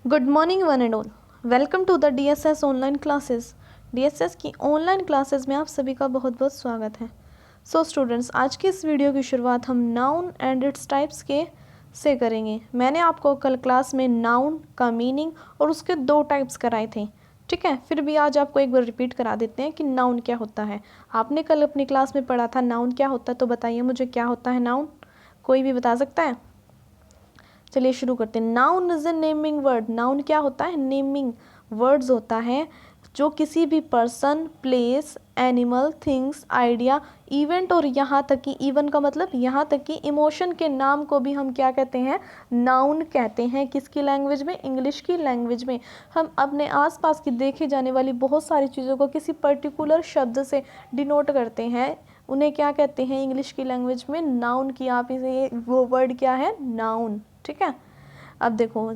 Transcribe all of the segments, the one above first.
Good morning one and all. Welcome to the DSS online classes. DSS की online classes में आप सभी का बहुत बहुत स्वागत है। सो स्टूडेंट्स, आज की इस वीडियो की शुरुआत हम नाउन एंड इट्स टाइप्स के से करेंगे। मैंने आपको कल क्लास में नाउन का मीनिंग और उसके दो टाइप्स कराए थे, ठीक है। फिर भी आज आपको एक बार रिपीट करा देते हैं कि नाउन क्या होता है। आपने कल अपनी क्लास में पढ़ा था नाउन क्या होता है, तो बताइए मुझे क्या होता है नाउन। कोई भी बता सकता है? चलिए शुरू करते हैं। Noun is a naming word. Noun क्या होता है? नेमिंग वर्ड्स होता है जो किसी भी person, place, animal, things, idea, event और यहाँ तक कि इवन का मतलब यहाँ तक कि इमोशन के नाम को भी हम क्या कहते हैं? नाउन कहते हैं। किसकी लैंग्वेज में? इंग्लिश की लैंग्वेज में। हम अपने आसपास की देखी जाने वाली बहुत सारी चीज़ों को किसी पर्टिकुलर शब्द से डिनोट करते हैं, उन्हें क्या कहते हैं इंग्लिश की लैंग्वेज में? नाउन की। आप इसे, वो वर्ड क्या है? नाउन, ठीक है। अब देखो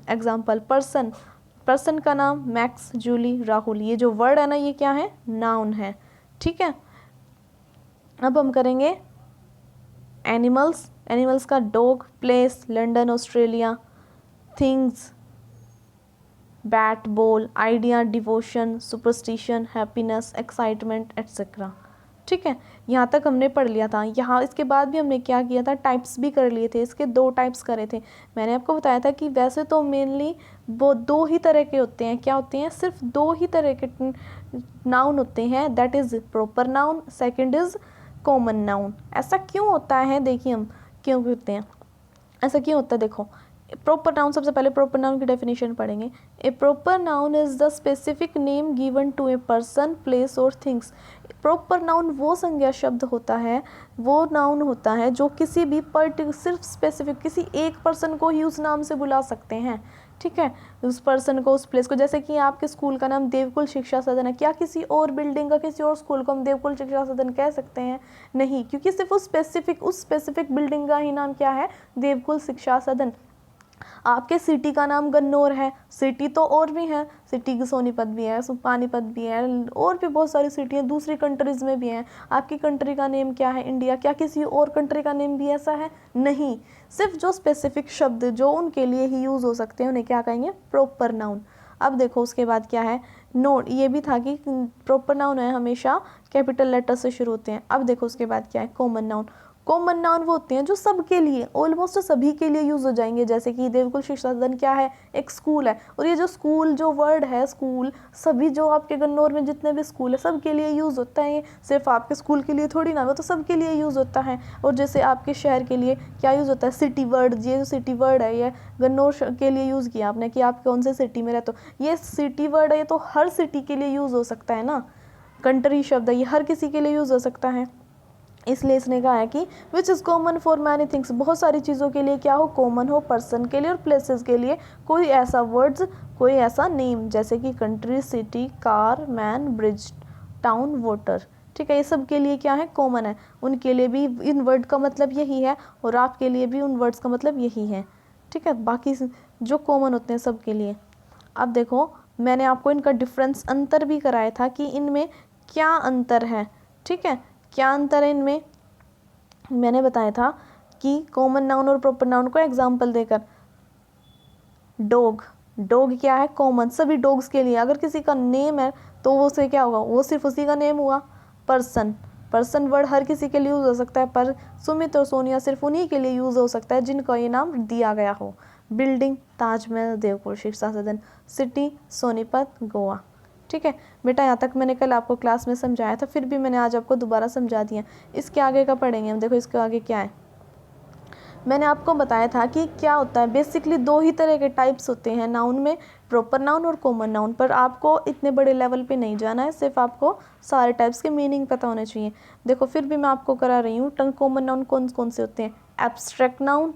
एग्जाम्पल, पर्सन। पर्सन का नाम मैक्स, जूली, राहुल। ये जो वर्ड है ना, ये क्या है? नाउन है, ठीक है। अब हम करेंगे एनिमल्स। एनिमल्स का dog, place, London, Australia, things, bat, ball, idea, devotion, superstition, happiness, excitement, etcetera, ठीक है। यहाँ तक हमने पढ़ लिया था। यहाँ इसके बाद भी हमने क्या किया था? टाइप्स भी कर लिए थे। इसके दो टाइप्स करे थे। मैंने आपको बताया था कि वैसे तो मेनली वो दो ही तरह के होते हैं। क्या होते हैं? सिर्फ दो ही तरह के नाउन होते हैं, that is proper noun, second is common noun. ऐसा क्यों होता है? देखिए हम क्यों करते हैं ऐसा, क्यों होता है। देखो, प्रॉपर नाउन, सबसे पहले प्रॉपर नाउन की डेफिनेशन पढ़ेंगे। A proper noun is the specific name given to a person, place और थिंग्स। प्रॉपर नाउन वो संज्ञा शब्द होता है, वो नाउन होता है जो किसी भी सिर्फ स्पेसिफिक किसी एक पर्सन को ही उस नाम से बुला सकते हैं, ठीक है। उस पर्सन को, उस प्लेस को। जैसे कि आपके स्कूल का नाम देवकुल शिक्षा सदन है, क्या किसी और बिल्डिंग का, किसी और स्कूल को हम देवकुल शिक्षा सदन कह सकते हैं? नहीं, क्योंकि सिर्फ उस स्पेसिफिक बिल्डिंग का ही नाम क्या है? देवकुल शिक्षा सदन। आपके सिटी का नाम गन्नौर है, सिटी तो और भी है, सिटी की सोनीपत भी है, पानीपत भी है, और भी बहुत सारी सिटी हैं, दूसरी कंट्रीज में भी हैं। आपकी कंट्री का नेम क्या है? इंडिया। क्या किसी और कंट्री का नेम भी ऐसा है? नहीं। सिर्फ जो स्पेसिफिक शब्द जो उनके लिए ही यूज़ हो सकते हैं, उन्हें क्या कहेंगे? Proper noun. अब देखो उसके बाद क्या है? नोट, ये भी था कि प्रॉपर नाउन है हमेशा कैपिटल लेटर से शुरू होते हैं। अब देखो उसके बाद क्या है? Common noun. कॉमन नाउन वो होते हैं जो सबके लिए, ऑलमोस्ट सभी के लिए यूज़ हो जाएंगे। जैसे कि देवकुल शिक्षा सदन क्या है? एक स्कूल है। और ये जो स्कूल, जो वर्ड है स्कूल, सभी जो आपके गन्नौर में जितने भी स्कूल है सबके लिए यूज़ होता है। ये सिर्फ आपके स्कूल के लिए थोड़ी ना, वो तो सबके लिए यूज़ होता है। और जैसे आपके शहर के लिए क्या यूज़ होता है? City word. ये जो सिटी वर्ड है, ये गन्नौर के लिए यूज़ किया आपने कि आप कौन से सिटी में रहते हो। ये सिटी वर्ड है, ये तो हर सिटी के लिए यूज़ हो सकता है ना। कंट्री शब्द है, ये हर किसी के लिए यूज़ हो सकता है। इसलिए इसने कहा है कि which is common for many things. बहुत सारी चीज़ों के लिए क्या हो? कॉमन हो। पर्सन के लिए और प्लेसेस के लिए कोई ऐसा वर्ड्स, कोई ऐसा नेम, जैसे कि country, city, car, man, bridge, town, water, ठीक है। ये सब के लिए क्या है? कॉमन है। उनके लिए भी इन वर्ड का मतलब यही है, और आपके लिए भी उन वर्ड्स का मतलब यही है, ठीक है। बाकी जो कॉमन होते हैं सबके लिए। अब देखो, मैंने आपको इनका डिफरेंस, अंतर भी कराया था कि इनमें क्या अंतर है, ठीक है। क्या अंतर है इनमें? मैंने बताया था कि कॉमन नाउन और प्रॉपर नाउन को एग्जांपल देकर। डॉग, डॉग क्या है? कॉमन, सभी डॉग्स के लिए। अगर किसी का नेम है तो वो से क्या होगा? वो सिर्फ उसी का नेम हुआ। पर्सन, पर्सन वर्ड हर किसी के लिए यूज़ हो सकता है, पर सुमित और सोनिया सिर्फ उन्हीं के लिए यूज़ हो सकता है जिनको ये नाम दिया गया हो। बिल्डिंग, ताजमहल, देवकुल शिक्षा सदन, सिटी, सोनीपत, गोवा, ठीक है। बेटा यहाँ तक मैंने कल आपको क्लास में समझाया था, फिर भी मैंने आज आपको दोबारा समझा दिया। इसके आगे का पढ़ेंगे हम। देखो इसके आगे क्या है। मैंने आपको बताया था कि क्या होता है, बेसिकली दो ही तरह के टाइप्स होते हैं नाउन में, प्रॉपर नाउन और कॉमन नाउन। पर आपको इतने बड़े लेवल पे नहीं जाना है, सिर्फ आपको सारे टाइप्स के मीनिंग पता होने चाहिए। देखो फिर भी मैं आपको करा रही हूँ। कॉमन नाउन कौन कौन से होते हैं? Abstract noun,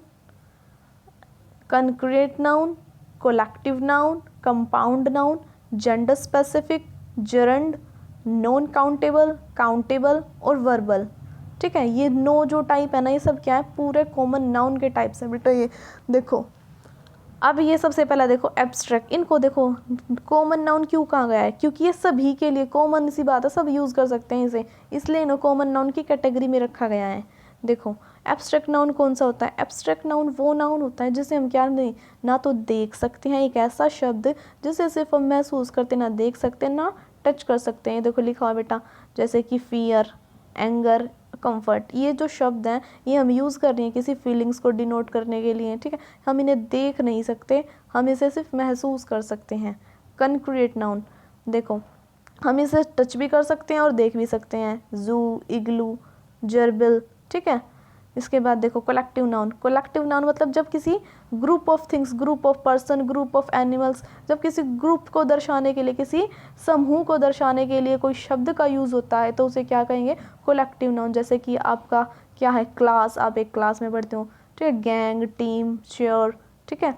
concrete noun, collective noun, compound noun, gender specific, gerund, non countable, countable और वर्बल, ठीक है। ये 9 जो टाइप है ना, ये सब क्या है? पूरे कॉमन नाउन के टाइप्स हैं बेटा। ये देखो, अब ये सबसे पहला देखो एब्स्ट्रैक्ट। इनको देखो, कॉमन नाउन क्यों कहा गया है? क्योंकि ये सभी के लिए कॉमन सी बात है, सब यूज़ कर सकते हैं इसे, इसलिए इन्हें कॉमन नाउन की कैटेगरी में रखा गया है। देखो एब्स्ट्रैक्ट नाउन कौन सा होता है? एब्स्ट्रैक्ट नाउन वो नाउन होता है जिसे हम क्या नहीं ना तो देख सकते हैं, एक ऐसा शब्द जिसे सिर्फ हम महसूस करते ना देख सकते ना टच कर सकते हैं। देखो लिखा हुआ बेटा, जैसे कि फियर, एंगर, कंफर्ट, ये जो शब्द हैं ये हम यूज़ कर रहे हैं किसी फीलिंग्स को डिनोट करने के लिए, ठीक है। हम इन्हें देख नहीं सकते, हम इसे सिर्फ महसूस कर सकते हैं। कॉन्क्रीट नाउन, देखो हम इसे टच भी कर सकते हैं और देख भी सकते हैं, जू, इग्लू, जर्बिल, ठीक है। इसके बाद देखो कलेक्टिव नाउन, कलेक्टिव नाउन मतलब जब किसी group of things, group of person, group of animals, जब किसी ग्रुप को दर्शाने के लिए, किसी समूह को दर्शाने के लिए कोई शब्द का यूज़ होता है तो उसे क्या कहेंगे? Collective noun. जैसे कि आपका क्या है? क्लास, आप एक क्लास में पढ़ते हो, ठीक है। गैंग, टीम, चेयर, ठीक है।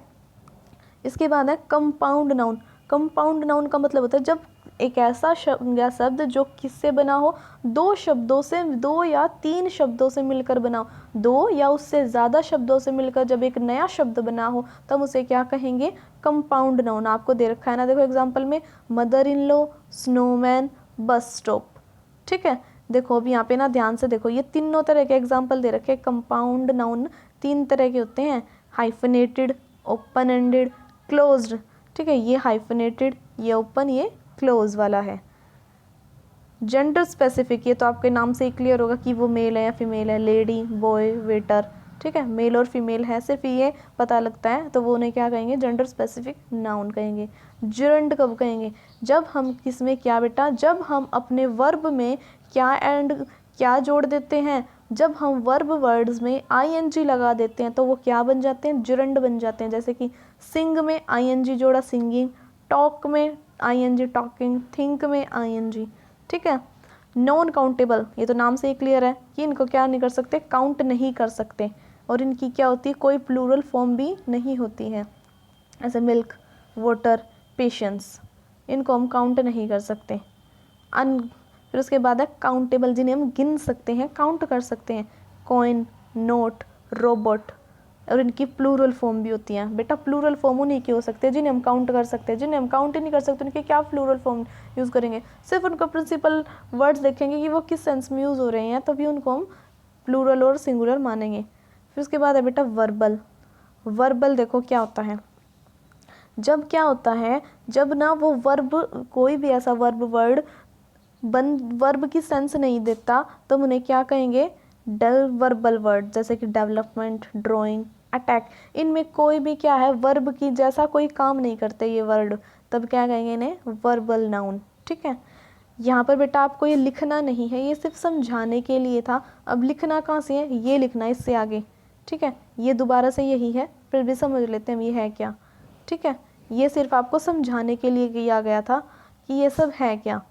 इसके बाद है कंपाउंड नाउन। कंपाउंड नाउन का मतलब होता है जब एक ऐसा शब्द या शब्द जो किससे बना हो? दो शब्दों से, दो या तीन शब्दों से मिलकर बना हो, दो या उससे ज़्यादा शब्दों से मिलकर जब एक नया शब्द बना हो तब उसे क्या कहेंगे? Compound noun. आपको दे रखा है ना, देखो एग्जाम्पल में mother in law, snowman, bus stop, ठीक है। देखो अभी यहाँ पे ना ध्यान से देखो, ये तीनों तरह के एग्जाम्पल दे रखे हैं। कंपाउंड नाउन तीन तरह के होते हैं, हाइफनेटेड, ओपन एंडेड, क्लोज्ड, ठीक है। ये हाइफनेटेड, ये ओपन, ये क्लोज वाला है। जेंडर स्पेसिफिक, ये तो आपके नाम से ही क्लियर होगा कि वो मेल है या फीमेल है, लेडी, बॉय, वेटर, ठीक है। मेल और फीमेल है सिर्फ ये पता लगता है तो वो उन्हें क्या कहेंगे? जेंडर स्पेसिफिक नाउन कहेंगे। जरंड कब कहेंगे? जब हम किसमें क्या बेटा? जब हम अपने वर्ब में क्या एंड क्या जोड़ देते हैं, जब हम वर्ब वर्ड्स में आईएनजी लगा देते हैं तो वो क्या बन जाते हैं? जरंड बन जाते हैं। जैसे कि सिंग में आईएनजी जोड़ा, सिंगिंग, टॉक में आईएनजी, टॉकिंग, थिंक में आईएनजी, ठीक है। नॉन काउंटेबल, ये तो नाम से ही क्लियर है कि इनको क्या नहीं कर सकते? काउंट नहीं कर सकते, और इनकी क्या होती है? कोई प्लूरल फॉर्म भी नहीं होती है। ऐसे मिल्क, वाटर, पेशेंस, इनको हम काउंट नहीं कर सकते। फिर उसके बाद है काउंटेबल, जिन्हें हम गिन सकते हैं, काउंट कर सकते हैं, कॉइन, नोट, रोबोट, और इनकी प्लूरल फॉर्म भी होती हैं। बेटा प्लूरल फॉर्म उन्हीं की हो सकते हैं जिन्हें हम काउंट कर सकते हैं, जिन्हें हम काउंट ही नहीं कर सकते उनके क्या प्लूरल फॉर्म यूज़ करेंगे? सिर्फ उनका प्रिंसिपल वर्ड्स देखेंगे कि वो किस सेंस में यूज़ हो रहे हैं, तभी उनको हम प्लूरल और सिंगुलर मानेंगे। फिर उसके बाद है बेटा वर्बल। वर्बल देखो क्या होता है, जब क्या होता है, जब ना वो वर्ब, कोई भी ऐसा वर्ब वर्ड वर्ब की सेंस नहीं देता तो हम उन्हें क्या कहेंगे? डल वर्बल वर्ड। जैसे कि डेवलपमेंट, ड्राइंग, अटैक, इनमें कोई भी क्या है? वर्ब की जैसा कोई काम नहीं करते ये वर्ड, तब क्या कहेंगे इन्हें? वर्बल नाउन, ठीक है। यहाँ पर बेटा आपको ये लिखना नहीं है, ये सिर्फ समझाने के लिए था। अब लिखना कहाँ से है? ये लिखना है इससे आगे, ठीक है। ये दोबारा से यही है, फिर भी समझ लेते हैं ये है क्या, ठीक है। ये सिर्फ आपको समझाने के लिए किया गया था कि ये सब है क्या,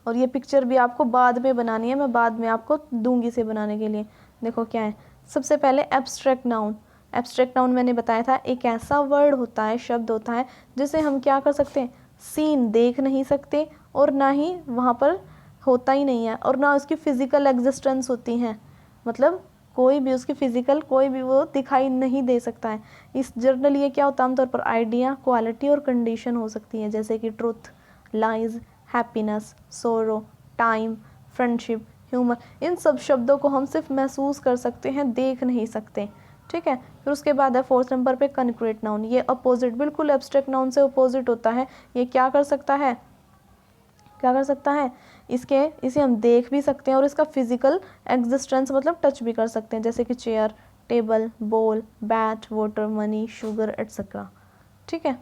और ये पिक्चर भी आपको बाद में बनानी है, मैं बाद में आपको दूंगी इसे बनाने के लिए। देखो क्या है, सबसे पहले एब्स्ट्रैक्ट नाउन। एब्स्ट्रैक्ट नाउन मैंने बताया था एक ऐसा वर्ड होता है, शब्द होता है जिसे हम क्या कर सकते हैं? सीन, देख नहीं सकते, और ना ही वहाँ पर होता ही नहीं है, और ना उसकी फिजिकल एग्जिस्टेंस होती है, मतलब कोई भी उसकी फिजिकल कोई भी वो दिखाई नहीं दे सकता है। इस जनरली ये क्या होता है? आमतौर पर आइडिया, क्वालिटी और कंडीशन हो सकती है, जैसे कि ट्रुथ, लाइज, हैप्पीनेस, सोरो, टाइम, फ्रेंडशिप, ह्यूमर। इन सब शब्दों को हम सिर्फ महसूस कर सकते हैं, देख नहीं सकते, ठीक है। फिर उसके बाद है फोर्थ नंबर पे कॉन्क्रीट नाउन। ये अपोजिट, बिल्कुल एब्स्ट्रैक्ट नाउन से अपोजिट होता है। ये क्या कर सकता है? क्या कर सकता है? इसे हम देख भी सकते हैं और इसका फिजिकल एग्जिस्टेंस मतलब टच भी कर सकते हैं, जैसे कि chair, table, ball, bat, water, money, sugar etcetera, ठीक है।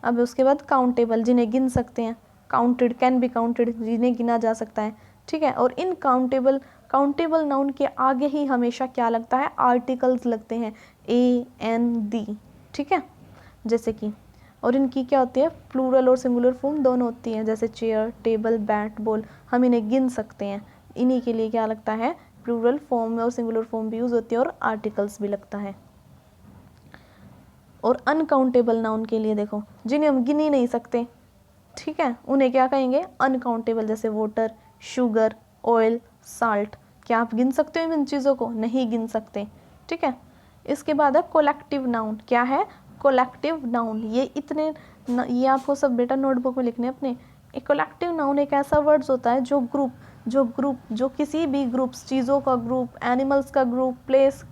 अब उसके बाद काउंटेबल, जिन्हें गिन सकते हैं, काउंटेड, कैन बी काउंटेड, जिन्हें गिना जा सकता है, ठीक है। और इन काउंटेबल नाउन के आगे ही हमेशा क्या लगता है? आर्टिकल्स लगते हैं, ए, एन, दी, ठीक है। जैसे कि, और इनकी क्या होती है? प्लूरल और सिंगुलर फॉर्म दोनों होती हैं, जैसे चेयर, टेबल, बैट, बॉल, हम इन्हें गिन सकते हैं। इन्हीं के लिए क्या लगता है? प्लूरल फॉर्म और सिंगुलर फॉर्म भी यूज़ होती है और आर्टिकल्स भी लगता है। और अनकाउंटेबल नाउन के लिए देखो, जिन्हें हम गिन ही नहीं सकते, ठीक है, उन्हें क्या कहेंगे? अनकाउंटेबल। जैसे वाटर, शुगर, ऑयल, साल्ट। क्या आप गिन सकते हो इन चीज़ों को? नहीं गिन सकते, ठीक है। इसके बाद है कोलेक्टिव नाउन। क्या है? Collective noun. ये आपको सब बेटा नोटबुक में लिखने अपने। एक कोलेक्टिव नाउन एक ऐसा वर्ड्स होता है जो ग्रुप, जो ग्रुप, जो किसी भी ग्रुप्स, चीज़ों का ग्रुप, एनिमल्स का ग्रुप, प्लेस,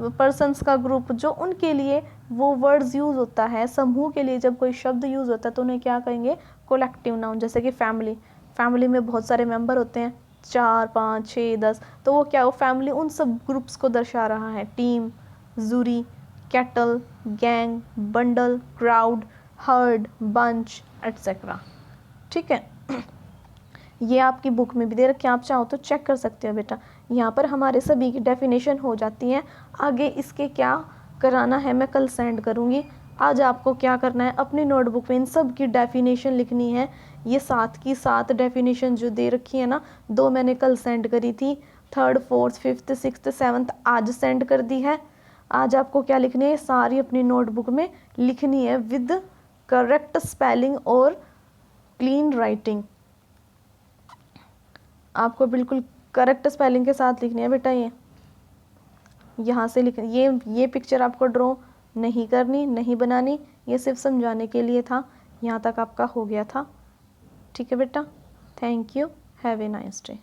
पर्सन्स का ग्रुप, जो उनके लिए वो वर्ड्स यूज़ होता है, समूह के लिए जब कोई शब्द यूज़ होता है तो उन्हें क्या कहेंगे, कोलेक्टिव नाउन। जैसे कि फैमिली, फैमिली में बहुत सारे मेंबर होते हैं, 4, 5, 6, 10, तो वो क्या, वो फैमिली उन सब ग्रुप्स को दर्शा रहा है। Team, jury, cattle, gang, bundle, crowd, herd, bunch, etcetera. ठीक है, ये आपकी बुक में भी दे रखे हैं, आप चाहो तो चेक कर सकते हो बेटा। यहाँ पर हमारे सभी की डेफिनेशन हो जाती है। आगे इसके क्या कराना है मैं कल सेंड करूँगी। आज आपको क्या करना है, अपनी नोटबुक में इन सब की डेफिनेशन लिखनी है। ये 7 की 7 डेफिनेशन जो दे रखी है ना, 2 मैंने कल सेंड करी थी, 3rd, 4th, 5th, 6th, 7th आज सेंड कर दी है। आज आपको क्या लिखनी है, सारी अपनी नोटबुक में लिखनी है विद करेक्ट स्पेलिंग और क्लीन राइटिंग। आपको बिल्कुल करेक्ट स्पेलिंग के साथ लिखनी है बेटा। ये यहाँ से लिख, ये पिक्चर आपको ड्रॉ नहीं करनी, नहीं बनानी, ये सिर्फ समझाने के लिए था। यहाँ तक आपका हो गया था। ठीक है बेटा, thank you, have a nice day.